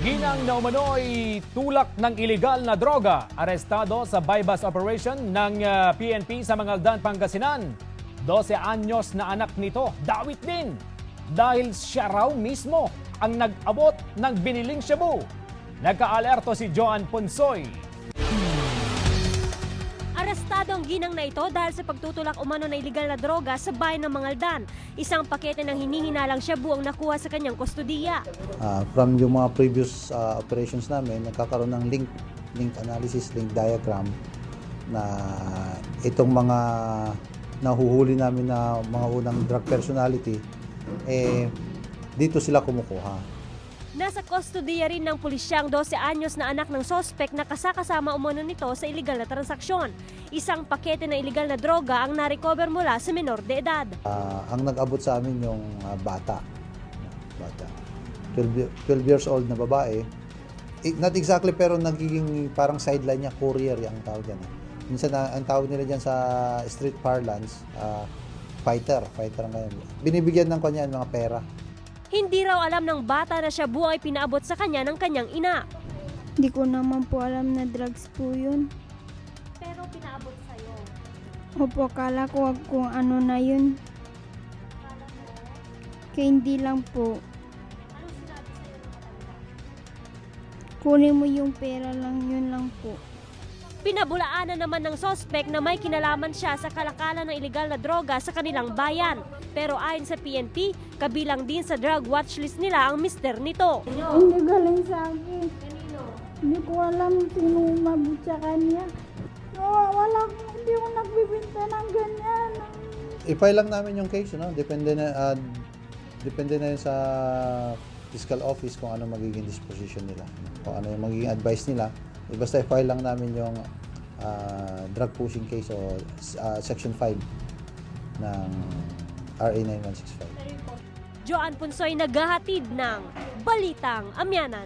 Ginang na umano'y tulak ng ilegal na droga. Arestado sa bypass operation ng PNP sa Mangaldan, Pangasinan. 12 anyos na anak nito, dawit din. Dahil siya raw mismo ang nag-abot ng biniling shabu. Nagka-alerto si Joan Punsoy. Arestado ang ginang na ito dahil sa pagtutulak umano na iligal na droga sa bayan ng Mangaldan. Isang pakete ng hinihinalang shabu ang nakuha sa kanyang kustodiya. From yung mga previous operations namin, nagkakaroon ng link analysis, link diagram na itong mga nahuhuli namin na mga unang drug personality, dito sila kumukuha. Nasa kustodiya rin ng pulisyang 12 anyos na anak ng sospek na kasakasama umano nito sa iligal na transaksyon. Isang pakete na iligal na droga ang na-recover mula sa menor de edad. Ang nag-abot sa amin yung bata. 12 years old na babae. Not exactly, pero nagiging parang sideline niya, courier yung tawag yan. Minsan ang tawag nila dyan sa street parlance, fighter ang ganyan. Binibigyan ng kanya mga pera. Hindi raw alam ng bata na shabu ay pinaabot sa kanya ng kanyang ina. Hindi ko naman po alam na drugs po yun. Pero pinaabot sa'yo. Opo, akala ko kung ano na yun. Kaya hindi lang po. Anong sinabi sa'yo ng matanda? Kunin mo yung pera lang, yun lang po. Pinabulaanan naman ng sospek na may kinalaman siya sa kalakalan ng ilegal na droga sa kanilang bayan. Pero ayon sa PNP, kabilang din sa drug watchlist nila ang mister nito. Hindi galing sa akin. Kanino? Hindi ko alam sino umabot sa kanya. Hindi ko nagbibinta ng ganyan. I-file lang namin yung case, no? Depende na yun sa fiscal office kung ano magiging disposition nila, kung ano yung magiging advice nila. Basta i-file lang namin yung drug pushing case o Section 5 ng RA 9165. Joan Punsoy naghahatid ng Balitang Amyanan.